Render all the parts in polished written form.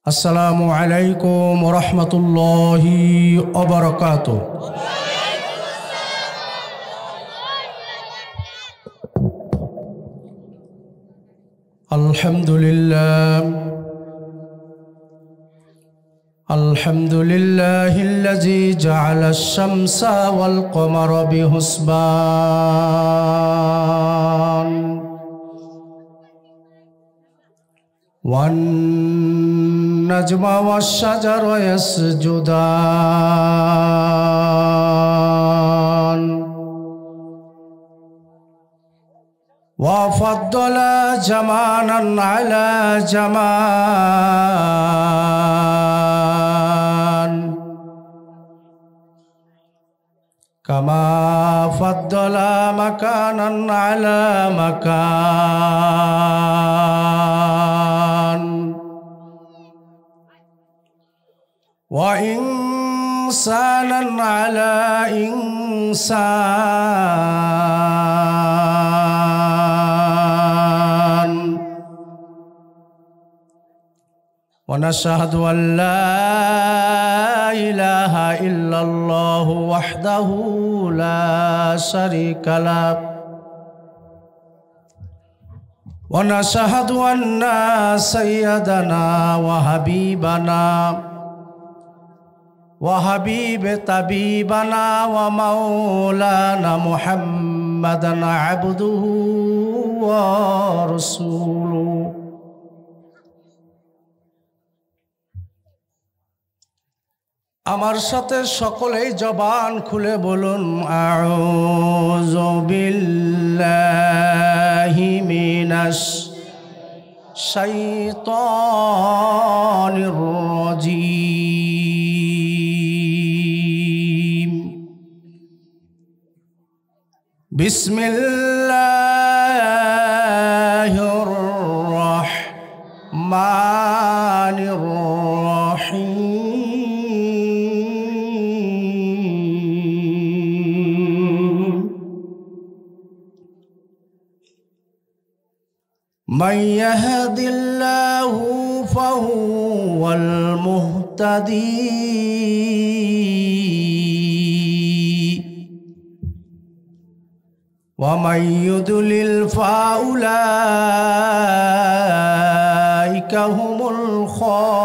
আসসালামু আলাইকুম ওয়া রাহমাতুল্লাহি ওয়া বারাকাতুহু। আলহামদুলিল্লাহিল্লাযী জাআলাশ শামসা ওয়াল কমারা বিহুসবান ওয়ান নাজমা ওয়াশ-শাজারু ইয়াসজুদান ওয়া ফাদ্দালা জামানান আলা জামান কামা ফাদ্দালা মাকানান আলা মাকান ওয়া ইনসানান আলা ইনসান ওয়া নাশহাদু আল লা ইলাহা ইল্লাল্লাহু ওয়াহদাহু লা শারীকা লাহু ওয়া নাশহাদু আন্না সাইয়্যিদানা ওয়া হাবিবানা وحبيب طبيبنا ومولانا محمدا عبده ورسوله আমার সাথে সকলেই জবান খুলে বলুন আউযু বিল্লাহি মিনাশ শাইতানির রাজীম বিসমিল্লাহির রহমানির রহিম মান ইয়াহদিল্লাহু ফাহুয়াল মুহতাদি ومن يضلل فأولئك هم الخاسرون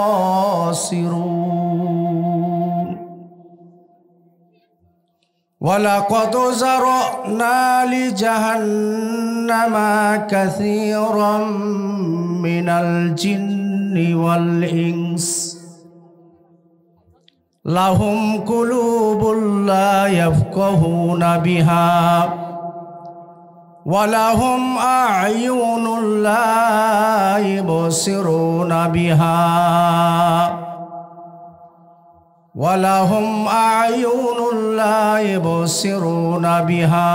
ولقد ذرأنا لجهنم كثيرا من الجن والإنس لهم قلوب لا يفقهون بها ولهم أعين لا يبصرون بها ولهم أعين لا يبصرون بها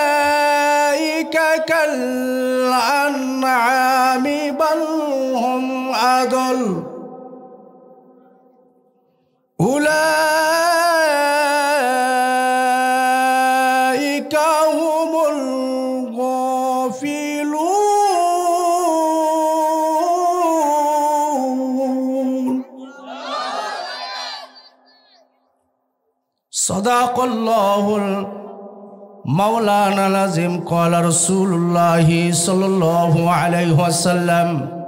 أولئك كالأنعام بل هم أضل أولئك هم الغافلون صدق الله مولانا العظيم قال رسول الله صلى الله عليه وسلم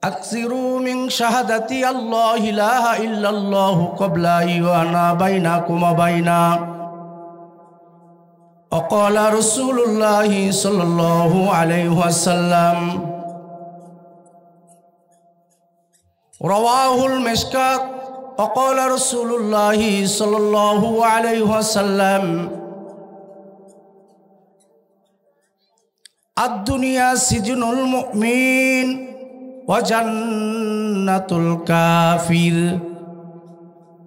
أكثروا من شهادة الله لا إله إلا الله قبل أن يؤذن بينكم وبينه وقال رسول الله صلى الله عليه وسلم رواه المشكات وقال رسول الله صلى الله عليه وسلم الدنيا سجن المؤمن وجنة الكافر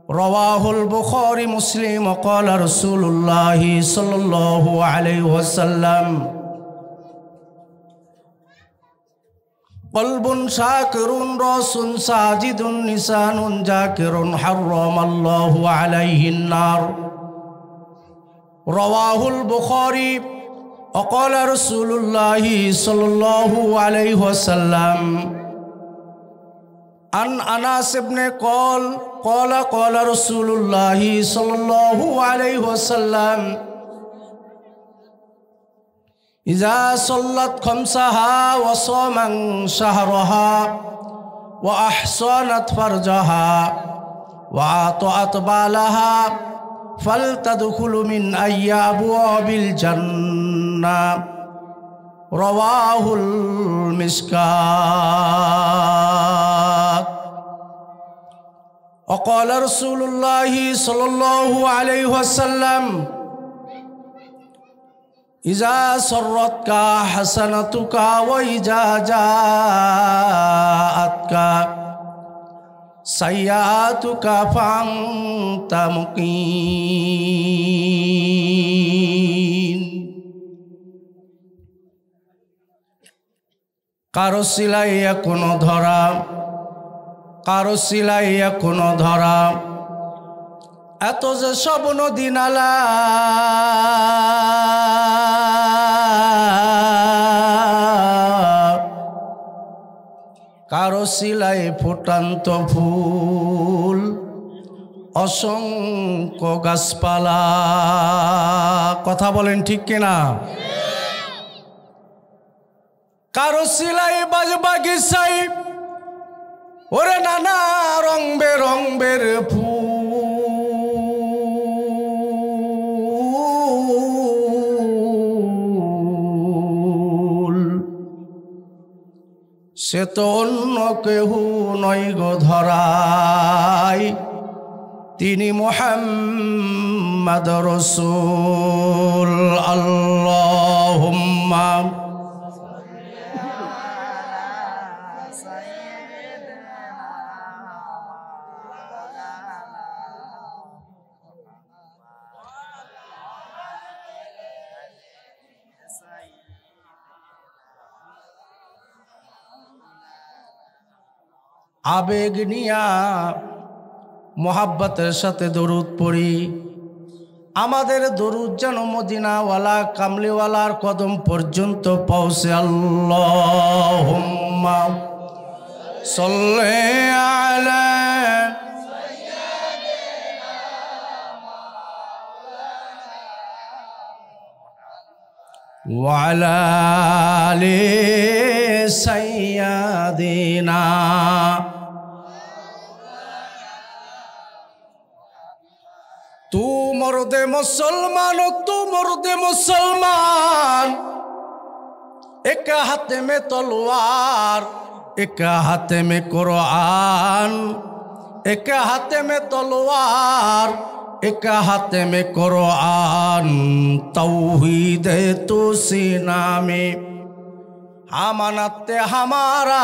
رواه البخاري مسلم وقال رسول الله صلى الله عليه وسلم قلب شاكر راس ساجد لسان ذاكر حرم الله عليه النار রাওয়াহুল বুখারী وقال رسول الله صلى الله عليه وسلم عن أنس بن قال رسول الله صلى الله عليه وسلم إذا صلت خمسها وصامت شهرها وأحصنت فرجها وأطاعت بالها فلتدخل من أي أبواب الجنة رواه المسكات وقال رسول الله صلى الله عليه وسلم إذا سرتك حسنتك وإذا جاءتك سيئاتك فأنت مقيم কারো সিলাইয়া কোনো ধরা কারো সিলাইয়া কোনো ধরা এত যে সব নদী নালা কারো সিলাই ফুটান্ত ফুল অসংখ্য গাছপালা কথা বলেন ঠিক কিনা কারো সিলাই বাগিচাই ওরে নানা রং বেরঙের ফুল সে তো অন্য কেহ নয় গো ধরাই তিনি মুহাম্মদ রাসূল আল্লাহুম্মা আবেগ নিয়া মোহাব্বতের সাথে দরুদ পড়ি আমাদের দরুদ যেন মদিনাওয়ালা কামলিওয়ালার কদম পর্যন্ত পৌঁছে আল্লাহুম্মা সাল্লি আলা ওয়া আলা আলি সাইয়্যিদিনা तू मर्दे मुसलमान एक हाथ में तलवार एक हाथ में कुरान एक हाथ में तलवार एक हाथ में कुरान तौहीद तो सीना में अमानत हमारा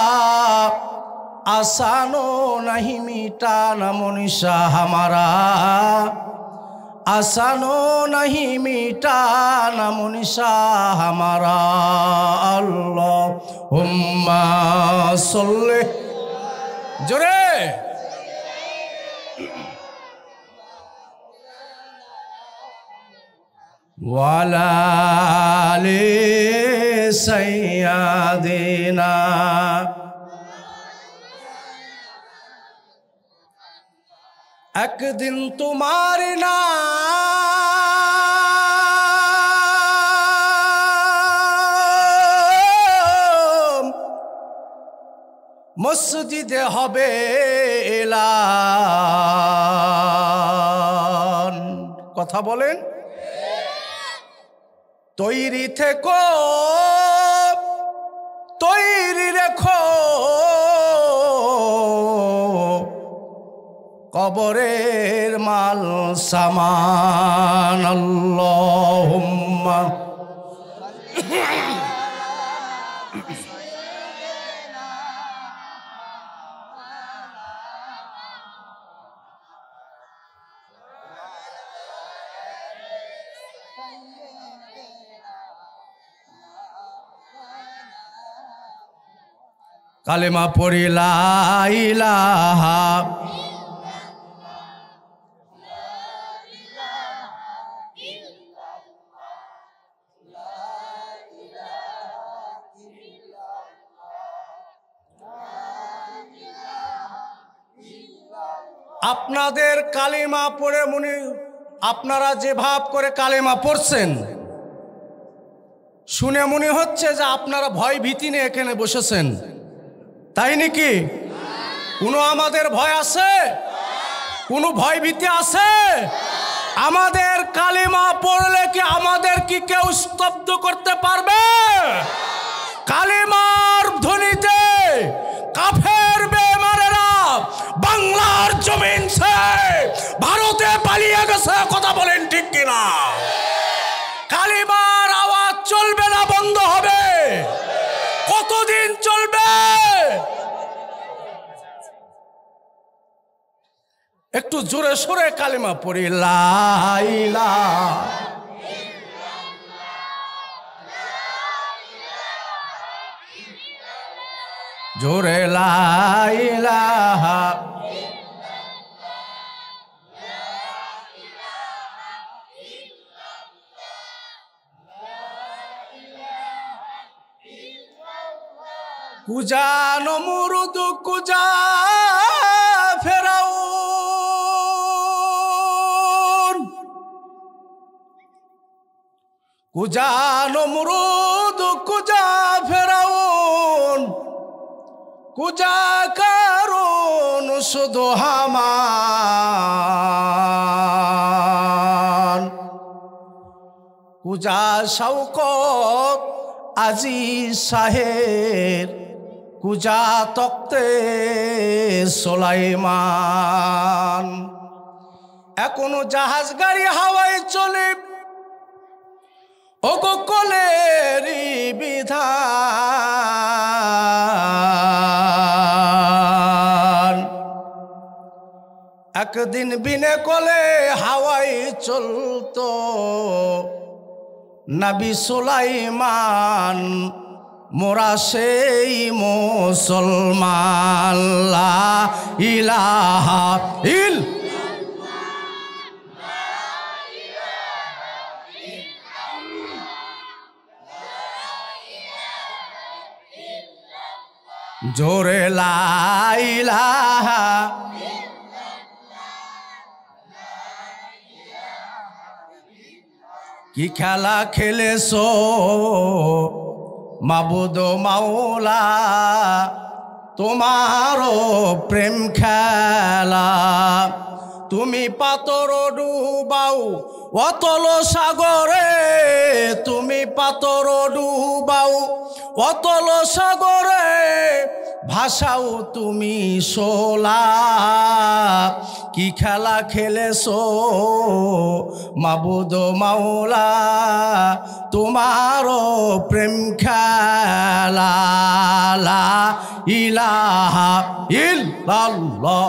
आसानो नहीं मिटाना मुनिशा हमारा आसानो नहीं मिटाना मुनिशा हमारा अल्लाहुम्मा सल्ले जोरे वाला आले सय्यदिना एक दिन तुम्हारे नाम मस्जिदे हबे एलान कथा बोलें तैरी থেকো तैरी रेखो কবরের মাল সামান আল্লাহুম্মা কালেমা পড়ি লা ইলাহা আপনাদের কালিমা পড়ে আপনারা যে ভাব করে কালিমা পড়ছেন শুনে মনে হচ্ছে যে আপনারা ভয় ভীতি নিয়ে এখানে বসেছেন, তাই নাকি? কোনো আমাদের ভয় আছে? কোনো ভয় ভীতি আছে? আমাদের কালিমা পড়লে কি আমাদের কি কেউ স্তব্ধ করতে পারবে? কালিমার ধ্বনিতে কাফের বেঈমানেরা বাংলার জমিন সে ভারতে পালিয়ে গেছে, কথা বলেন ঠিক কিনা? কালিমার আওয়াজ চলবে না, বন্ধ হবে? কতদিন চলবে? একটু জোরে সোরে কালিমা পড়ি, লা ইলাহা জোরে, লা ইলাহা কুজা নমরুদ কুজা ফেরাউন, কুজা নমরুদ কুজা ফেরাউন, কুজা কারণ শুধু হামান, কুজা শওকত আজিজ শাহের, কুজা তক্তে সুলাইমান। এখনো জাহাজ গাড়ি হাওয়ায় চলে ওগো কোলেরই বিধান। একদিন বিনে কোলে হাওয়ায় চলতো নবী সুলাইমান, মোরা সেই মুসলমান। লা ইলাহা জোরে, লা ইলাহা কি খেলা খেলেছো মাবুদ মাওলা, তোমারও প্রেম খেলা। তুমি পাথর ডুবাও অতল সাগরে, তুমি পাথর ডুবাও অতল সাগরে, ভাষাও তুমি শোলা। কি খেলা খেলেছো মাবুদ মাওলা, তোমারও প্রেম খেলা। লা ইলাহা ইল্লাল্লাহ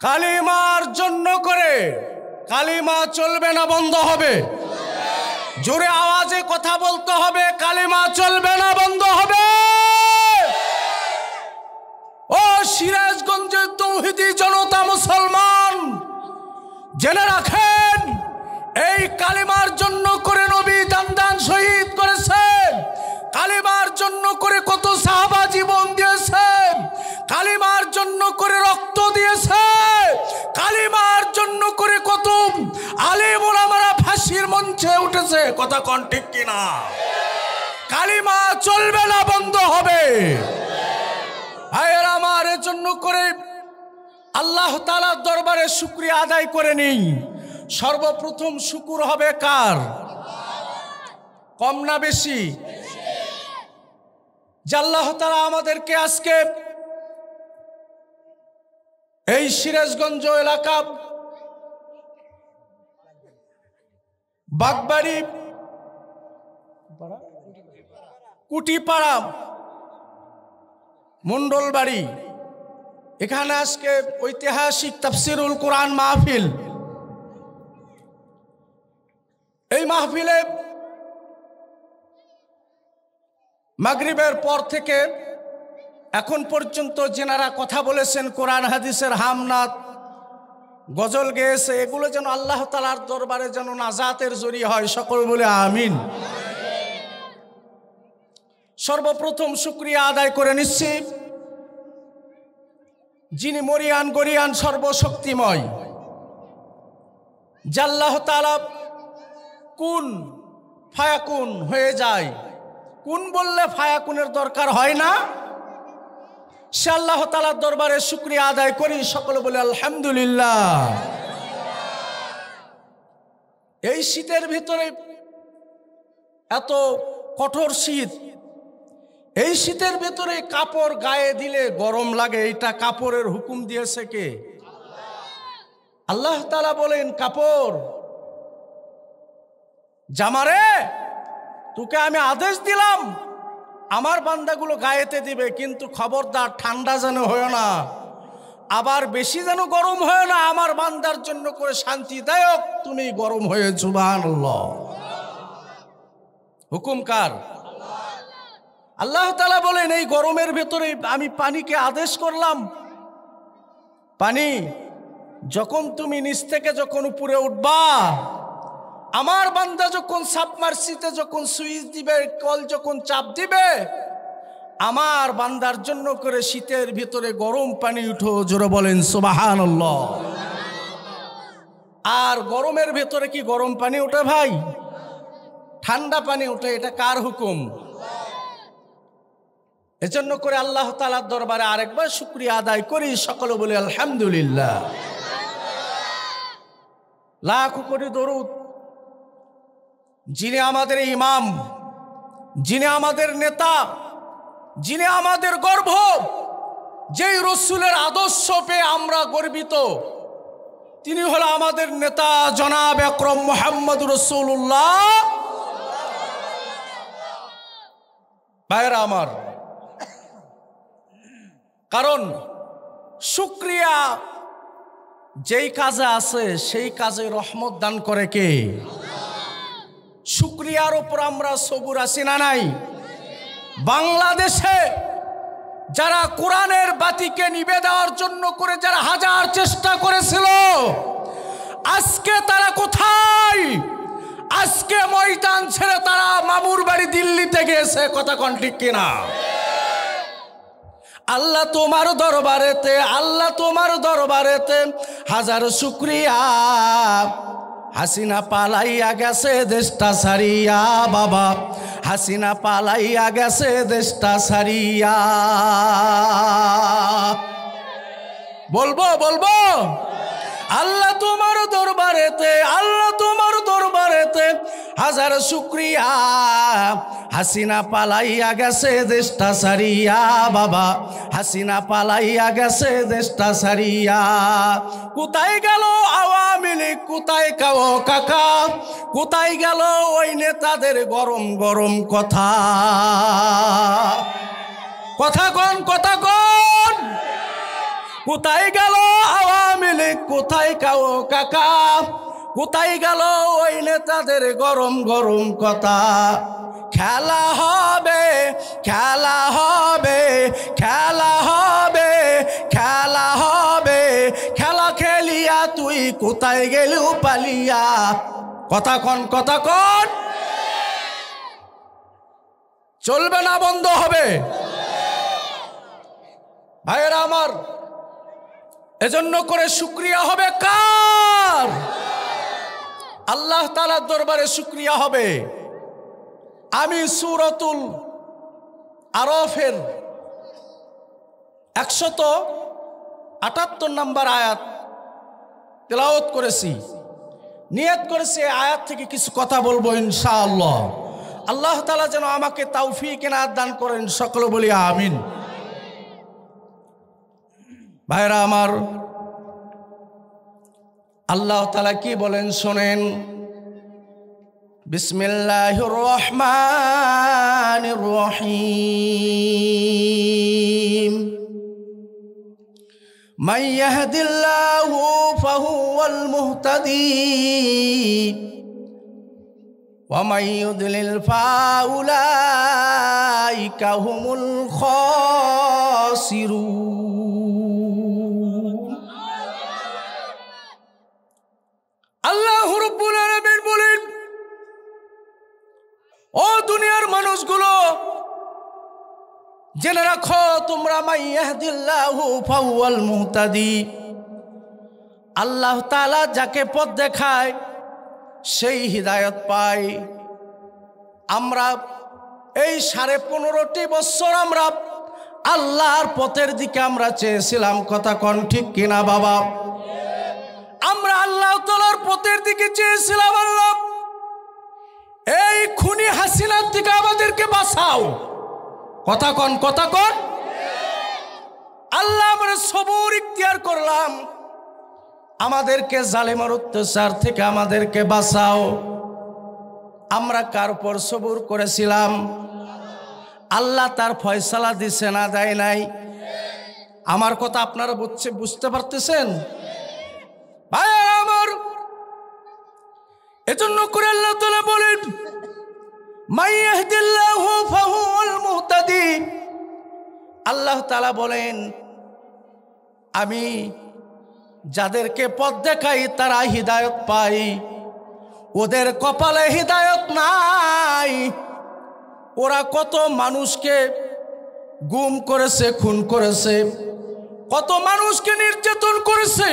কালিমার জন্য করে কালিমা চলবে না, বন্ধ হবে? জোরে আওয়াজে কথা বলতে হবে, কালিমা চলবে না, বন্ধ হবে? ও সিরাজগঞ্জের তৌহিদি জনতা মুসলমান, জেনে রাখেন এই কালিমার জন্য করে নবী দান শহীদ করেছেন, কালিমার জন্য করে কত সাহাবা জীবন দিয়েছেন, কালিমার জন্য করে রক্ত দিয়েছে, কালিমার জন্য করে কত আলেম ওলামারা ফাঁসির মঞ্চে উঠেছে, কথা কোন ঠিক কিনা? কালিমা চলবে না, বন্ধ হবে? ভাইয়ের আমার, এর জন্য করে আল্লাহ তাআলার দরবারে শুকরিয়া আদায় করে নিই। সর্বপ্রথম শুকুর হবে কার? কম না বেশি? যে আল্লাহ তাআলা আমাদেরকে আজকে এই সিরাজগঞ্জ এলাকা বাগবাড়ি কুটিপাড়া মন্ডলবাড়ি, এখানে আজকে ঐতিহাসিক তাফসিরুল কোরআন মাহফিল। এই মাহফিলে মাগরিবের পর থেকে এখন পর্যন্ত যেনারা কথা বলেছেন, কোরআন হাদিসের হামনাত গজল গেয়েছে, এগুলো যেন আল্লাহ তাআলার দরবারে যেন নাজাতের জরিয়া হয়। সকল বলে আমিন। সর্বপ্রথম শুকরিয়া আদায় করে নিচ্ছি যিনি মরিয়ান গরিয়ান সর্বশক্তিময়, যে আল্লাহ তাআলা কুন ফায়াকুন হয়ে যায়, কুন বললে ফায়াকুনের দরকার হয় না, সে আল্লাহ তাআলার দরবারে শুকরিয়া আদায় করি। সকলে বলে আলহামদুলিল্লাহ। এই শীতের ভিতরে এত কঠোর শীত, এই শীতের ভিতরে কাপড় গায়ে দিলে গরম লাগে, এটা কাপড়ের হুকুম দিয়েছে কে? আল্লাহ তাআলা বলেন, কাপড় জামারে তোকে আমি আদেশ দিলাম আমার বান্দাগুলো গায়েতে দিবে, কিন্তু খবরদার ঠান্ডা যেন হয় না, আবার বেশি যেন গরম হয় না, আমার বান্দার জন্য করে শান্তিদায়ক তুমি গরম হয়ে। সুবহানাল্লাহ। হুকুম কার? আল্লাহ তাআলা বলেন, এই গরমের ভেতরে আমি পানিকে আদেশ করলাম, পানি যখন তুমি নিচ থেকে যখন উপরে উঠবা, আমার বান্দা যখন সাবমার্সিতে যখন সুইচ দিবে, কল যখন চাপ দিবে, আমার বান্দার জন্য করে শীতের ভিতরে গরম পানি উঠো। জোরে বলেন সুবহানাল্লাহ। আর গরমের ভেতরে কি গরম পানি ওঠে ভাই? ঠান্ডা পানি ওঠে। এটা কার হুকুম? এজন্য করে আল্লাহ তাআলার দরবারে আরেকবার শুকরিয়া আদায় করি। সকলে বলে আলহামদুলিল্লাহ। লাখ কোটি দরুদ যিনি আমাদের ইমাম, যিনি আমাদের নেতা, যিনি আমাদের গর্ব, যেই রসুলের আদর্শ পেয়ে আমরা গর্বিত, তিনি হলো আমাদের নেতা জনাব আকরাম মুহাম্মদ রাসূলুল্লাহ। ভাইরা আমার, কারণ শুকরিয়া যেই কাজে আছে সেই কাজে রহমত দান করে কে? শুকরিয়ার উপর আমরা সবুর আছি না নাই? বাংলাদেশে যারা কোরআনের বাতিকে নিভে দেওয়ার জন্য করে যারা হাজার চেষ্টা করেছিল, আজকে তারা কোথায়? আজকে ময়দান ছেড়ে তারা মামুর বাড়ি দিল্লিতে গেছে। কথা কোন ঠিক কিনা? আল্লাহ তোমার দরবারেতে, আল্লাহ তোমার দরবারেতে হাজার শুকরিয়া। হাসিনা পালাইয়া গেছে দেশটা সারিয়া, বাবা হাসিনা পালাইয়া গেছে দেশটা সারিয়া। বলবো বলবো আল্লাহ তোমার দরবারেতে, আল্লাহ তোমার দরবারেতে হাজার শুকরিয়া। হাসিনা পালাইয়া গেছে দেশটা সারিয়া, বাবা হাসিনা পালাইয়া গেছে দেশটা সারিয়া। কোথায় গেল আওয়ামী লীগ, কোথায় কাও কাকা, কোথায় গেল ওই নেতাদের গরম গরম কথা? কথা কোন, কথা কোন? কোথায় গেল আওয়ামী লীগ, কোথায় কাও কাকা, কোথায় গেল ওই নেতাদের গরম গরম কথা? খেলা হবে, খেলা হবে, খেলা হবে, খেলা হবে, খেলা খেলিয়া তুই কোথায় গেলি পালিয়া? কথা কন, কথা কন। চলবে না, বন্ধ হবে। ভাইয়েরা আমার, এজন্য করে শুকরিয়া হবে কার? আল্লাহ তাআলার দরবারে শুকরিয়া হবে। আমি সূরাতুল আরাফের 178 নম্বর আয়াত তেলাওয়াত করেছি, নিয়ত করেছি আয়াত থেকে কিছু কথা বলবো ইনশাআল্লাহ। আল্লাহ তাআলা যেন আমাকে তৌফিক এনায়েত দান করেন। সকলে বলি আমিন। ভাইরা আমার, আল্লাহ তাআলা কি বলেন শোনেন। বিসমিল্লাহির রহমানির রহিম। মান ইয়াহদিল্লাহু ফাহুয়াল মুহতাদি ওয়া মান ইউদ্লিল ফাউলাইকা উলাইকা হুমুল খাসিরুন। আল্লাহ রাব্বুল আলামিন বলেন, ও দুনিয়ার মানুষগুলো, জেনে রাখো তোমরা মাইয়াহদিল্লাহু ফাহুয়াল মুহতাদি, আল্লাহ তাআলা যাকে পথ দেখায় সেই হিদায়াত পায়। আমরা এই 15.5 বছর আমরা আল্লাহর পথের দিকে আমরা চেয়েছিলাম, কথা কোন ঠিক কিনা বাবা? আমরা আল্লাহ তাআলার পথের দিকে চেয়েছিলাম, আল্লাহ এই খুনি হাসিনার থেকে আমাদেরকে বাঁচাও, কথা কোন, কথা কোন। আল্লাহ আমরা সবর ইখতিয়ার করলাম, আমাদেরকে জালেমের অত্যাচার থেকে আমাদেরকে বাঁচাও। আমরা কার উপর সবর করেছিলাম? আল্লাহ তার ফয়সালা দিছে না দেয় নাই? আমার কথা আপনারা বুঝতে পারতেছেন ভাই আমার? এজন্য করে আল্লাহ তাআলা বলেন, মাইয়াহদিল্লাহু ফাহুয়াল মুহতাদি। আল্লাহ তাআলা বলেন, আমি যাদেরকে পথ দেখাই তারা হিদায়াত পায়। ওদের কপালে হিদায়াত নাই। ওরা কত মানুষকে গুম করেছে, খুন করেছে, কত মানুষকে নির্যাতন করেছে,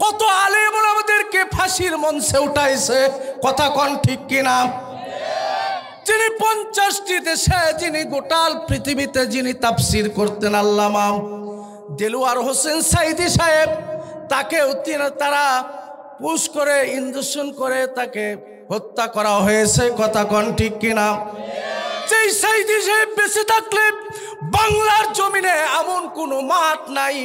কত আলেম ওলামাদেরকে ফাঁসির মঞ্চে উঠাইছে, কথা কোন ঠিক কিনা? যিনি 50টি দেশে, যিনি গোটাল পৃথিবীতে যিনি তাফসীর করতেন, আল্লামা দেলোয়ার হোসেন সাইদি সাহেব, তাকেও তারা পুশ করে ইঞ্জেকশন করে তাকে হত্যা করা হয়েছে, কথা কোন ঠিক কিনা? যেই সাইদি সাহেব বেঁচে থাকলে বাংলার জমিনে এমন কোনো মাঠ নাই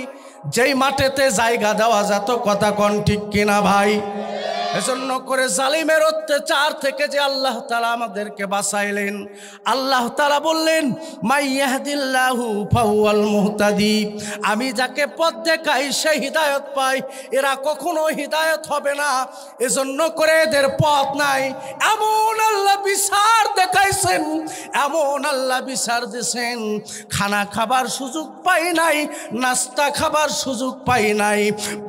যেই মাঠেতে জায়গা দেওয়া যেত, কথা কোন ঠিক কিনা ভাই? এজন্য করে জালিমের অত্যাচার থেকে যে আল্লাহ তাআলা আমাদেরকে বাঁচাইলেন, আল্লাহ তাআলা বললেন, মাইয়াহদিল্লাহু ফাহুয়াল মুহতাদি, আমি যাকে পথ দেখাই সে হিদায়াত পায়। এরা কখনো হিদায়াত হবে না, এজন্য করে এদের পথ নাই। এমন আল্লাহ বিচার দেখাইছেন, এমন আল্লাহ বিচার দিয়েছেন, খানা খাবার সুযোগ পাই নাই, নাস্তা খাবার সুযোগ পাই নাই,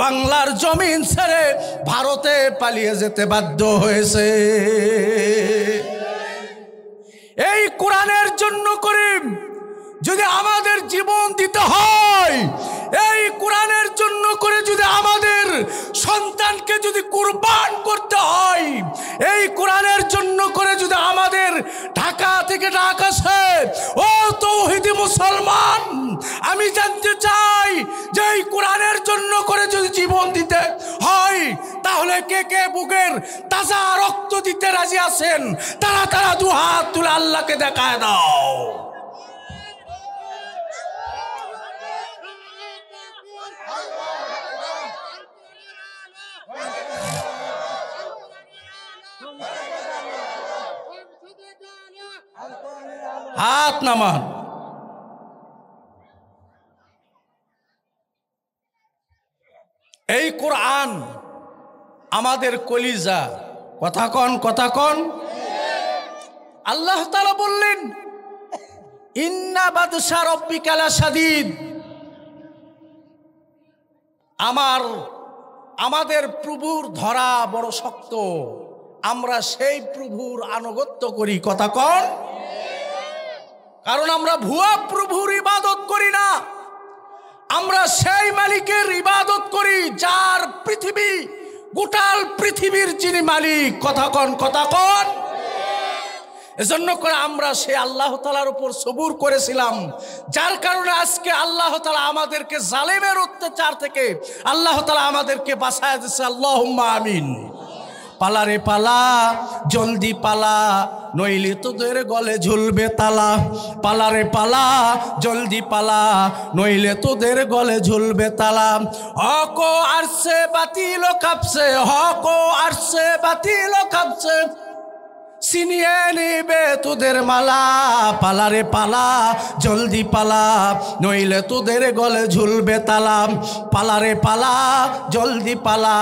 বাংলার জমিন ছেড়ে ভারতে পালিয়ে যেতে বাধ্য হয়েছে। এই কোরআনের জন্য করে যদি আমাদের জীবন দিতে হয়, এই কোরআনের জন্য করে যদি আমাদের সন্তানকে যদি কুরবান করতে হয়, এই কোরআনের জন্য করে যদি আমাদের ঢাকা থেকে ডাকাছে, ও তৌহিদি মুসলমান, আমি জানতে চাই যে এই কোরআনের জন্য করে যদি জীবন দিতে হয়, তাহলে কে কে বুকের তাজা রক্ত দিতে রাজি আছেন? তারা তারা দু হাত তুলে আল্লাহকে দেখায় দাও। হাত নামান। এই কোরআন আমাদের কলিজা, কথা কন, কথা কন। আল্লাহ তাআলা বললেন, ইন্না বাদশা রাব্বিকা লাশাদীদ, আমাদের প্রভুর ধরা বড় শক্ত, আমরা সেই প্রভুর আনুগত্য করি, কথা কন। কারণ আমরা ভুয়া প্রভুর ইবাদত করি না, আমরা সেই মালিকের ইবাদত করি যার পৃথিবী, গোটাল পৃথিবীর যিনি মালিক, কথা কন, কথা কন। এজন্য করে আমরা সেই আল্লাহ তাআলার উপর সবুর করেছিলাম, যার কারণে আজকে আল্লাহ তাআলা আমাদেরকে জালেমের অত্যাচার থেকে আল্লাহ তাআলা আমাদেরকে বাঁচায় দিয়েছে। আল্লাহুম্মা আমিন। পালা রে পালা, জলদি পালা, নইলে তোদের গলে ঝুলবে তালা। পালা রে পালা, জলদি পালা, নইলে তোদের গলে ঝুলবে তালা। হক আসছে বাতিল কাঁপছে, হক আসছে বাতিল কাঁপছে, ছিনিয়ে নিবে তোদের মালা। পালা রে পালা, জলদি পালা, নইলে তোদের গলে ঝুলবে তালা। পালা রে পালা, জলদি পালা,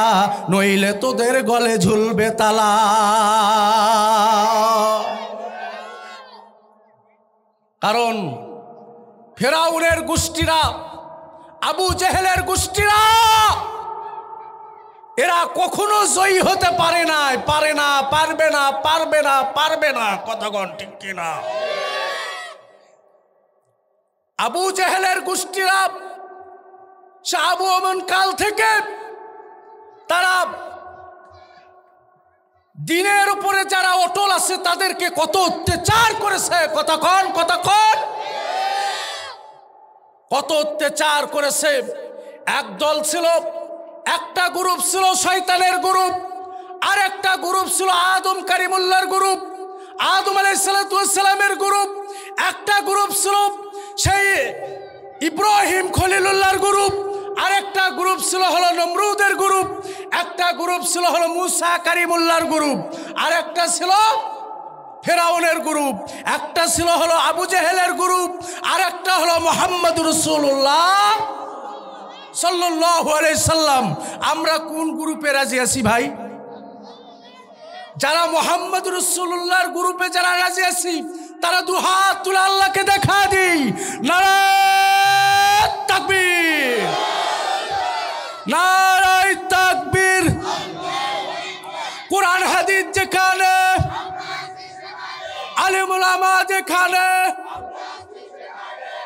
নইলে তোদের গলে ঝুলবে তালা। কারণ ফেরাউনের গোষ্ঠীরা, আবু জেহেলের গোষ্ঠীরা, এরা কখনো জয়ী হতে পারে না, পারবে না, পারবে না, পারবে না। কথাগণ ঠিক কিনা? আবু জেহেলের গোষ্ঠীরা আবু আমান কাল থেকে তারা দিনের উপরে যারা অটল আছে তাদেরকে কত অত্যাচার করেছে। কতক্ষণ কত অত্যাচার করেছে। এক দল ছিল, একটা গ্রুপ ছিল শয়তানের গ্রুপ, আর একটা গ্রুপ ছিল আদম কারিমুল্লাহর গ্রুপ, আদম আলাইহিস সালামের গ্রুপ। একটা গ্রুপ ছিল সেই ইব্রাহিম খলিলুল্লাহর গ্রুপ, আর একটা গ্রুপ ছিল হলো নমরুদের গ্রুপ, একটা গ্রুপ ছিল হলো মুসা কারিমুল্লাহর গ্রুপ, আর একটা ছিল ফেরাউনের গ্রুপ, একটা ছিল হলো আবু জেহেলের গ্রুপ, আর একটা হলো মুহাম্মদ রাসূলুল্লাহ সাল্লাল্লাহু আলাইহি সাল্লাম। আমরা কোন গ্রুপে রাজি আছি ভাই? যারা মুহাম্মদ রাসূলুল্লাহর গ্রুপে যারা রাজি আছি তারা দুহাত তুলে আল্লাহকে দেখা দিই। নারায়ে তাকবীর, নারায়ে তাকবীর। কোরআন হাদিস যেখানে, আলেম উলামা যেখানে,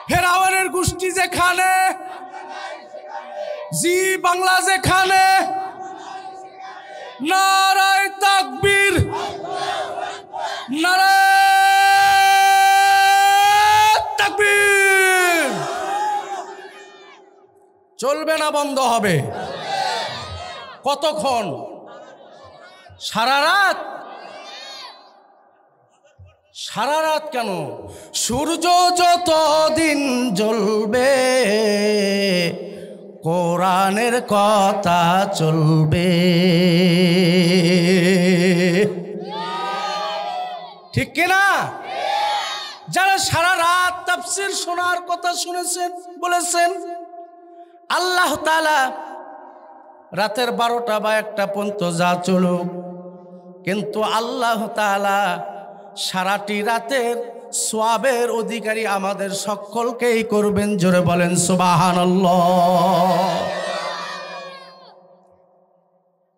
ফেরাউনের গোষ্ঠী যেখানে, জি বাংলা যেখানে, নারায়ে তাকবীর, নারায়ে তাকবীর। চলবে না, বন্ধ হবে। কতক্ষণ? সারা রাত? সারা রাত কেন? সূর্য যতদিন জ্বলবে কোরআনের কথা চলবে। ঠিক কিনা? যারা সারা রাত তাফসীর শোনার কথা শুনেছেন, বলেছেন আল্লাহ তাআলা রাতের 12টা বা 1টা পর্যন্ত যা চলুক, কিন্তু আল্লাহ তাআলা সারাটি রাতের সওয়াবের অধিকারী আমাদের সকলকেই করবেন। জোরে বলেন সুবহানাল্লাহ।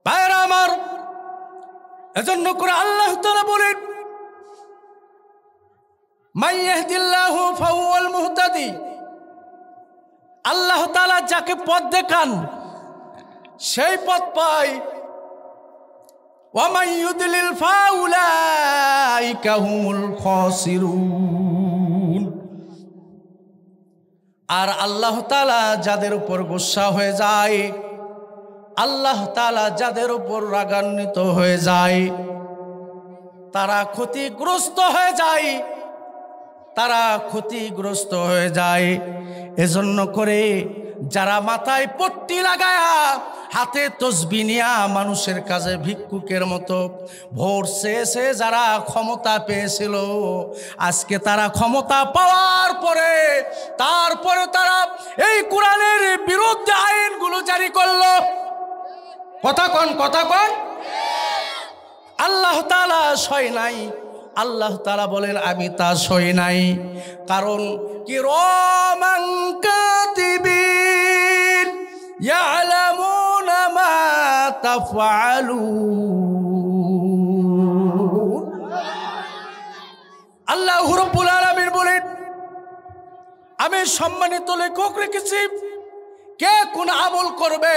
ভাইরা আমার, এজন্য করে আল্লাহ তাআলা বলেন মান ইয়াহদিল্লাহু ফাহুয়াল মুহতাদি। আল্লাহ তাআলা যাকে পথ দেখান সেই পথ পায়। ওয়া মান ইউদলিল ফাউলাইকা হুমুল খাসিরুন। আর আল্লাহ তাআলা যাদের উপর গোসা হয়ে যায়, আল্লাহ তাআলা যাদের উপর রাগান্বিত হয়ে যায়, তারা ক্ষতিগ্রস্ত হয়ে যায়, তারা ক্ষতিগ্রস্ত হয়ে যায়। এজন্য করে যারা মাথায় পট্টি লাগায়া হাতে তসবিহ নিয়া মানুষের কাছে ভিক্ষুকের মতো ভোট চেয়েছে, যারা ক্ষমতা পেয়েছিল, আজকে তারা ক্ষমতা পাওয়ার পরে তারপরে তারা এই কোরআনের বিরুদ্ধে আইনগুলো জারি করলো। কথা কন। আল্লাহ তাআলা সয় নাই। আল্লাহ তাআলা বলেন আমি তা সই নাই। কারণ কিরামান কাতিবিন ইয়ালামুনা মা তাফআলুন। আল্লাহ রাব্বুল আলামিন বলেন আমি সম্মানিত লেখক রেখেছি, কে কোন আমল করবে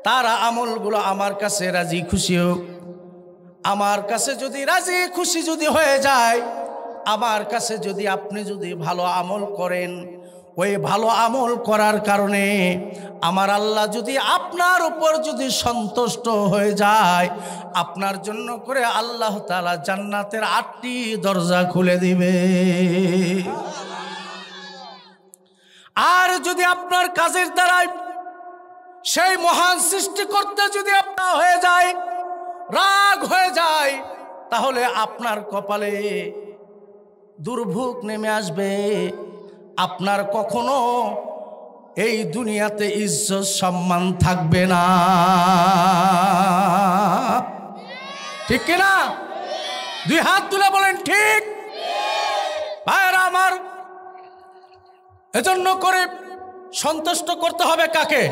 তার আমলগুলো আমার কাছে রাজি খুশি হোক। আমার কাছে যদি রাজি খুশি যদি হয়ে যায়, আমার কাছে যদি আপনি যদি ভালো আমল করেন, ওই ভালো আমল করার কারণে আমার আল্লাহ যদি আপনার উপর যদি সন্তুষ্ট হয়ে যায়, আপনার জন্য করে আল্লাহ তাআলা জান্নাতের 8টি দরজা খুলে দিবে। আর যদি আপনার কাজের দ্বারাই সেই মহান সৃষ্টিকর্তা যদি আপনার হয়ে যায়, রাগ হয়ে যায়, তাহলে আপনার কপালে দুর্ভোগ নেমে আসবে। আপনার কখনো এই দুনিয়াতে ইজ্জত সম্মান থাকবে না। ঠিক কিনা? 2 হাত তুলে বলেন ঠিক। ভাইরা এজন্য করে সন্তুষ্ট করতে হবে কাকে?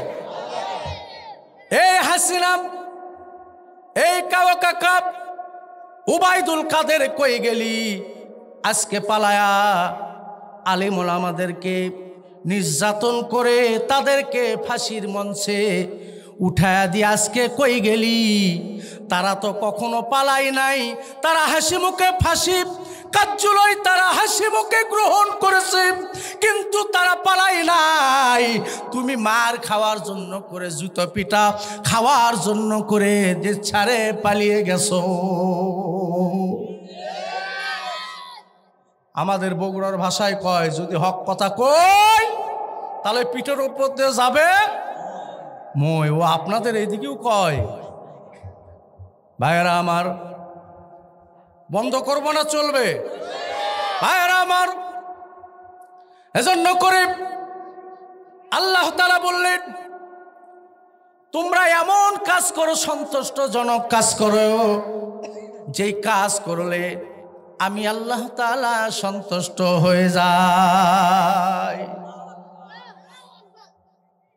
এই হাসিনা, এই কাওয়া কাকা, উবাইদুল কাদের কই গেলি? আজকে পালায়া আলেম ওলামাদেরকে নির্যাতন করে তাদেরকে ফাঁসির মঞ্চে উঠায়া দিয়ে আজকে কই গেলি? তারা তো কখনো পালাই নাই, তারা হাসি মুখে ফাঁসি কার্যালয় তারা হাসি মুখে গ্রহণ করেছে, কিন্তু তারা পালাই নাই। তুমি মার খাওয়ার জন্য করে, জুতো পিটা খাওয়ার জন্য করে দেশ ছাড়ে পালিয়ে গেছো। আমাদের বগুড়ার ভাষায় কয়, যদি হক কথা কই তাহলে পিঠের উপর দিয়ে যাবে মই। ও আপনাদের এইদিকেও কয়। ভাইয়েরা আমার, বন্ধ করবো না চলবে? ভাইয়েরা আমার, এজন্য করে আল্লাহ তাআলা বললেন, তোমরা এমন কাজ করো, সন্তুষ্টজনক কাজ করো, যেই কাজ করলে আমি আল্লাহ তাআলা সন্তুষ্ট হয়ে যাই।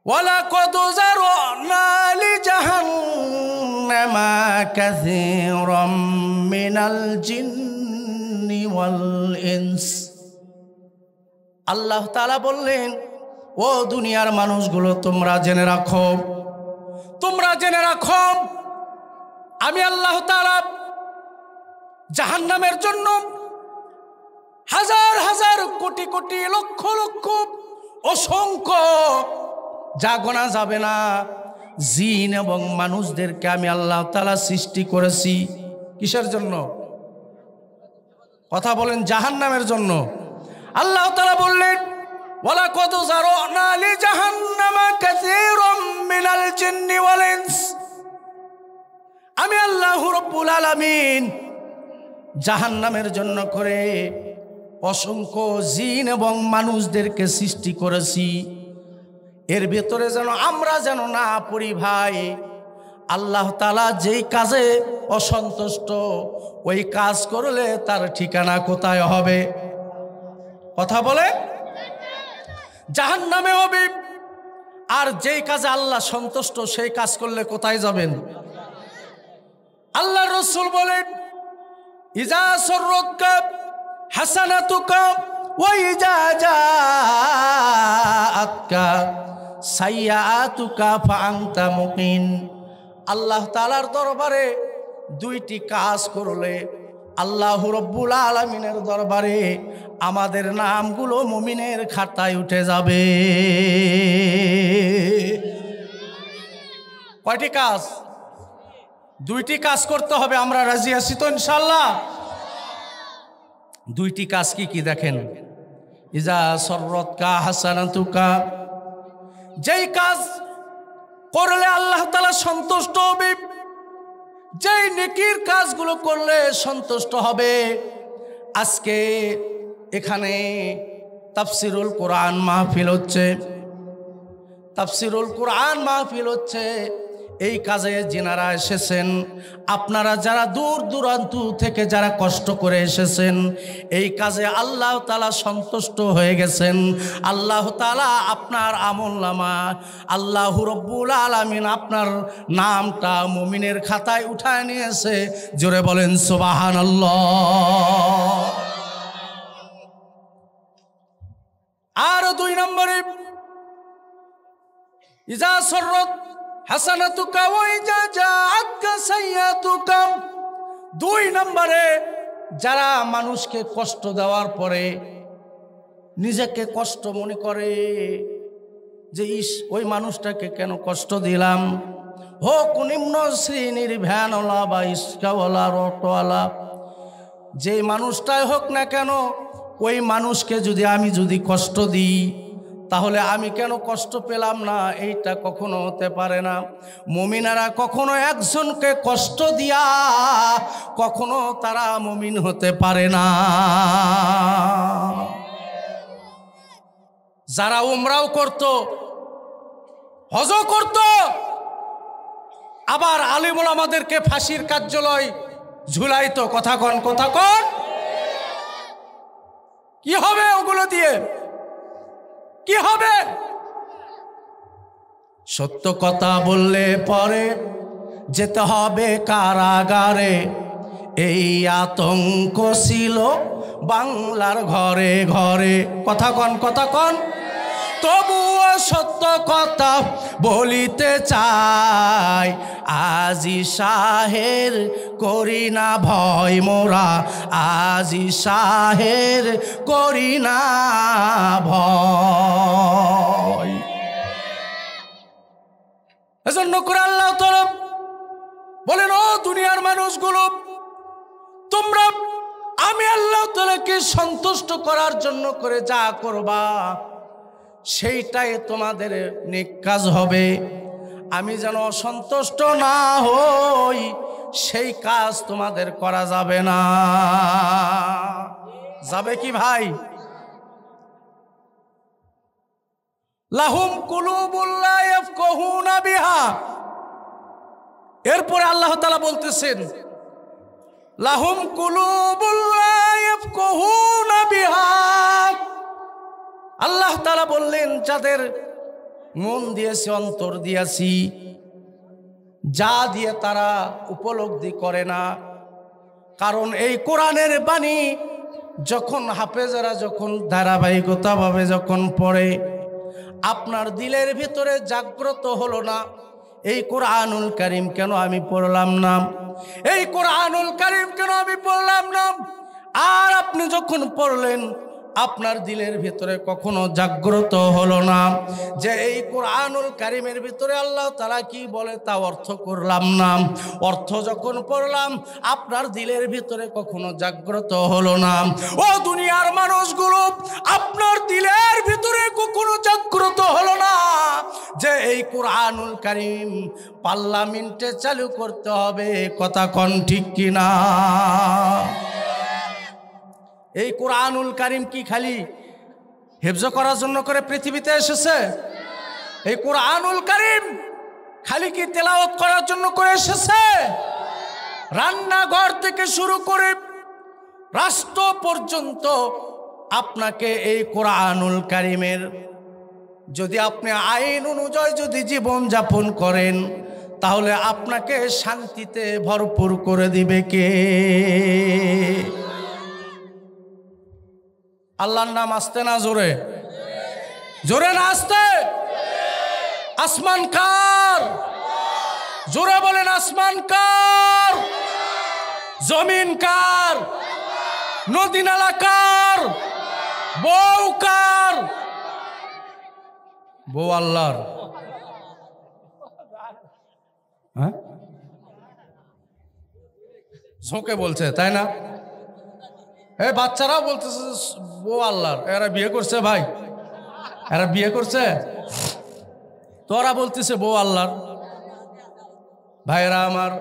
ওয়ালাকাদ যারনা লিজাহান্নামা কাসীরাম মিনাল জিন্নি ওয়াল ইনস। আল্লাহ তাআলা বললেন, ও দুনিয়ার মানুষগুলো, তোমরা জেনে রাখো, তোমরা জেনে রাখো, আমি আল্লাহ তাআলা জাহান্নামের জন্য হাজার হাজার কোটি কোটি লক্ষ লক্ষ অসংখ্য, যা গোনা যাবে না, জিন এবং মানুষদেরকে আমি আল্লাহ তাআলা সৃষ্টি করেছি। কিসের জন্য? কথা বলেন, জাহান্নামের জন্য। আল্লাহ তাআলা বললেন, ওয়ালাকাদ যারনা লিজাহান্নামা কাসীরাম মিনাল জিন্নি ওয়াল ইনস। আমি আল্লাহ রাব্বুল আলামিন জাহান্নামের জন্য করে অসংখ্য জিন এবং মানুষদেরকে সৃষ্টি করেছি। এর ভেতরে যেন আমরা যেন না পড়ি ভাই, আল্লাহ তাআলা যেই কাজে অসন্তুষ্ট, ওই কাজ করলে তার ঠিকানা কোথায় হবে? কথা বলে, জাহান্নামে হবে। আর যেই কাজে আল্লাহ সন্তুষ্ট, সেই কাজ করলে কোথায় যাবেন? আল্লাহর রাসূল বলেন, ইজা সররাকা হাসানাতুকা ওয়া ইজা জাআতকা সাইয়্যাতুকা ফাআনতা মুকিন। আল্লাহ তাআলার দরবারে দুইটি কাজ করলে আল্লাহ রাব্বুল আলামিনের দরবারে আমাদের নামগুলো মুমিনের খাতায় উঠে যাবে। কয়টি কাজ? দুইটি কাজ করতে হবে। আমরা রাজি আছি তো ইনশাআল্লাহ? দুইটি কাজ কি কি দেখেন? ইজা সররাতকা হাসানাতুকা, যেই কাজ করলে আল্লাহ তাআলা সন্তুষ্ট হবে, যেই নেকির কাজগুলো করলে সন্তুষ্ট হবে। আজকে এখানে তাফসিরুল কোরআন মাহফিল হচ্ছে, তাফসিরুল কোরআন মাহফিল হচ্ছে। এই কাজে যিনারা এসেছেন, আপনারা যারা দূর দূরান্ত থেকে যারা কষ্ট করে এসেছেন, এই কাজে আল্লাহ তাআলা সন্তুষ্ট হয়ে গেছেন। আল্লাহ তাআলা আপনার আমলনামা, আল্লাহ রাব্বুল আলামিন আপনার নামটা মুমিনের খাতায় উঠায় নিয়েছে। জোরে বলেন সুবহানাল্লাহ। আর দুই নম্বরে, ইজা সররাত হাসানাতুকা ওয়া ইজা জাআতকা সাইয়্যাতুকা। দুই নম্বরে, যারা মানুষকে কষ্ট দেওয়ার পরে নিজেকে কষ্ট মনে করে যে ইস, ওই মানুষটাকে কেন কষ্ট দিলাম, হোক নিম্ন শ্রেণীর ভ্যানওয়ালা বা ইস্কাওয়ালা অটোওয়ালা, যে মানুষটাই হোক না কেন, ওই মানুষকে আমি যদি কষ্ট দিই, তাহলে আমি কেন কষ্ট পেলাম না, এইটা কখনো হতে পারে না। মুমিনারা কখনো একজনকে কষ্ট দিয়া কখনো তারা মুমিন হতে পারে না। যারা উমরাও করত, হজও করত, আবার আলেম ওলামাদেরকে ফাঁসির কার্যালয় ঝুলাইতো, কথা কন, কথা কন, কি হবে ওগুলো দিয়ে? কি হবে? সত্য কথা বললে পরে যেতে হবে কারাগারে, এই আতঙ্ক ছিল বাংলার ঘরে ঘরে। কথা কন, কথা কন। তবুও সত্য কথা বলিতে চাই, আজি শাহের করি না ভয় মোরা, আজি শাহের করি না ভয়। এজন্য করে আল্লাহ তাআলা বলেন, ও দুনিয়ার মানুষগুলো, তোমরা আমি আল্লাহ তাআলাকে সন্তুষ্ট করার জন্য করে যা করবা সেইটাই তোমাদের নেক কাজ হবে। আমি যেন অসন্তুষ্ট না হই সেই কাজ তোমাদের করা যাবে না। যাবে কি ভাই? লাহুম কুলুবুন লা ইয়াফকাহুনা বিহা। এরপরে আল্লাহ তাআলা বলতেছেন, লাহুম কুলুবুন লা ইয়াফকাহুনা বিহা। আল্লাহ তাআলা বললেন, যাদের মন দিয়েছি, অন্তর দিয়েছি, যা দিয়ে তারা উপলব্ধি করে না। কারণ এই কোরআনের বাণী যখন হাফেজরা যখন ধারাবাহিকতাভাবে যখন পড়ে, আপনার দিলের ভিতরে জাগ্রত হলো না, এই কোরআনুল কারীম কেন আমি পড়লাম না, এই কোরআনুল কারীম কেন আমি পড়লাম না। আর আপনি যখন পড়লেন, আপনার দিলের ভিতরে কখনো জাগ্রত হলো না যে এই কোরআনুল কারীমের ভিতরে আল্লাহ তাআলা কি বলে তা অর্থ করলাম না। অর্থ যখন পড়লাম, আপনার দিলের ভিতরে কখনো জাগ্রত হলো না। ও দুনিয়ার মানুষগুলো, আপনার দিলের ভিতরে কখনো জাগ্রত হলো না যে এই কোরআনুল কারীম পার্লামেন্টে চালু করতে হবে। কথা কন ঠিক কিনা? এই কোরআনুল কারীম কি খালি হেফজ করার জন্য করে পৃথিবীতে এসেছে? এই কোরআনুল কারীম খালি কি তেলাওয়াত করার জন্য করে এসেছে? রান্নাঘর থেকে শুরু করে রাষ্ট্র পর্যন্ত আপনাকে এই কোরআনুল কারীমের যদি আপনি আইন অনুযায়ী যদি জীবন যাপন করেন, তাহলে আপনাকে শান্তিতে ভরপুর করে দিবে কে? আল্লাহর নাম আসতে না জোরে? জোরে না আসতে? আসমান কার? জোরে বলেন, আসমান কার? জমিন কার? নদী নালা কার? বউ কার? বউ আল্লাহর। হ্যাঁ, ঝোঁকে বলছে তাই না? এই বাচ্চারাও বলতেছে বউ আল্লাহর। এরা বিয়ে করছে ভাই, এরা বিয়ে করছে, তোরা বলতেছে বউ আল্লাহর। ভাইরা আমার,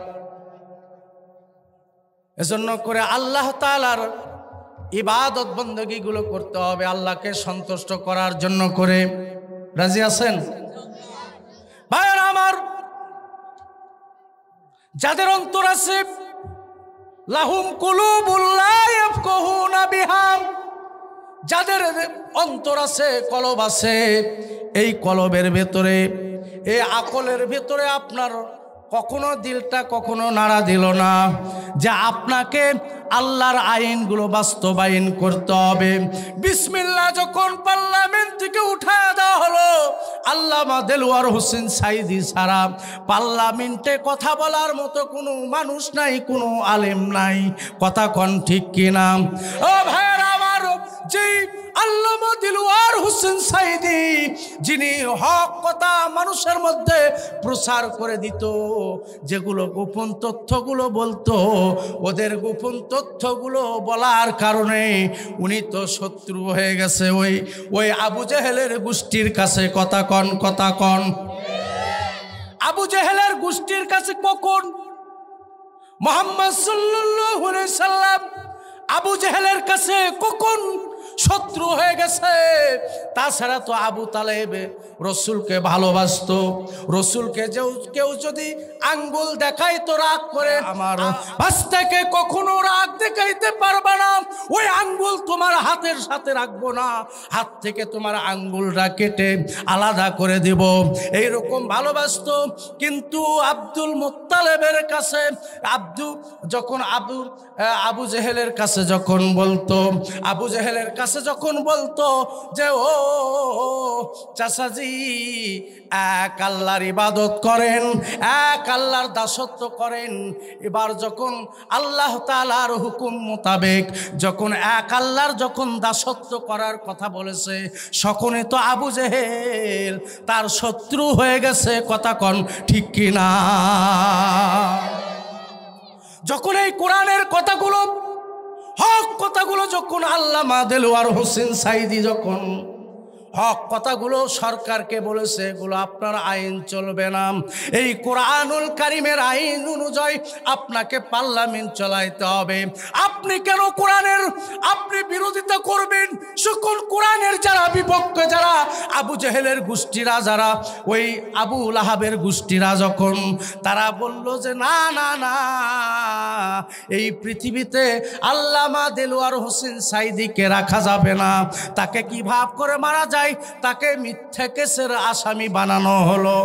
এজন্য করে আল্লাহ তাআলার ইবাদত বندگی গুলো করতে হবে আল্লাহকে সন্তুষ্ট করার জন্য করে। রাজি আছেন ভাইরা আমার? যাদের অন্তর আছে, লাহুম কুলুবুন লা ইয়াফকাহুনা বিহা, যাদের অন্তর আছে, কলব আছে, এই কলবের ভেতরে, এই আকলের ভেতরে আপনার কখনো দিলটা কখনো নাড়া দিল না যে আপনাকে আল্লাহর আইনগুলো বাস্তবায়ন করতে হবে। বিসমিল্লাহ যখন পার্লামেন্ট থেকে উঠায় দেওয়া হলো, আল্লামা দেলোয়ার হোসেন সাঈদী ছাড়া পার্লামেন্টে কথা বলার মতো কোনো মানুষ নাই, কোনো আলেম নাই। কথা কন ঠিক কিনা? ও ভাইরা আমার, যেই আল্লামা দেলোয়ার হোসেন সাঈদী যিনি হক কথা মানুষের মধ্যে প্রচার করে দিত, যেগুলো গোপন তথ্যগুলো বলতো, ওদের গোপন তথ্যগুলো বলার কারণে উনি তো শত্রু হয়ে গেছে ওই আবু জেহেলের গোষ্ঠীর কাছে। কথা কন, কথা কন। আবু জেহেলের গোষ্ঠীর কাছে কখন মুহাম্মদ সাল্লাল্লাহু আলাইহি সাল্লাম আবু জেহেলের কাছে কখন শত্রু হয়ে গেছে? তাছাড়া তো আবু তালেব রসুলকে ভালোবাসতো। রসুলকে কেউ যদি আঙ্গুল দেখাই তো রাগ করে, আমার বাস্তাকে কখনো রাগ দেখাইতে পারবে না, ওই আঙ্গুল তোমার হাতের সাথে রাখবো না, হাত থেকে তোমার আঙ্গুলটা কেটে আলাদা করে দিব, এইরকম ভালোবাসতো। কিন্তু আব্দুল মুত্তালেবের কাছে যখন আবু জেহেলের কাছে যখন বলতো, আবু জেহেলের কাছে যখন বলতো যে ও চাচাজি এক আল্লাহর ইবাদত করেন, এক আল্লাহর দাসত্ব করেন, এবার যখন আল্লাহ তাআলার হুকুম মোতাবেক যখন এক আল্লাহর যখন দাসত্ব করার কথা বলেছে, সকলে তো আবু জেহেল তার শত্রু হয়ে গেছে। কথা কন ঠিক কিনা? যখন এই কোরআনের কথাগুলো, হক কথাগুলো যখন আল্লামা দেলোয়ার হোসেন সাইদি যখন হক কথাগুলো সরকারকে বলেছে, এগুলো আপনার আইন চলবে না, এই কোরআনুল কারিমের আইন অনুযায়ী আপনাকে পার্লামেন্ট চালাইতে হবে। আপনি কেন কোরআনের আপনি বিরোধিতা করবেন? সকল কোরআনের যারা বিপক্ষে, যারা আবু জেহেলের গোষ্ঠীরা, যারা ওই আবু লাহাবের গোষ্ঠীরা, যখন তারা বলল যে না না না, এই পৃথিবীতে আল্লামা দেলোয়ার হোসেন সাইদিকে রাখা যাবে না, তাকে কি ভাব করে মারা যায়, তাকে মিথ্যা কেসের আসামি বানানো হলো।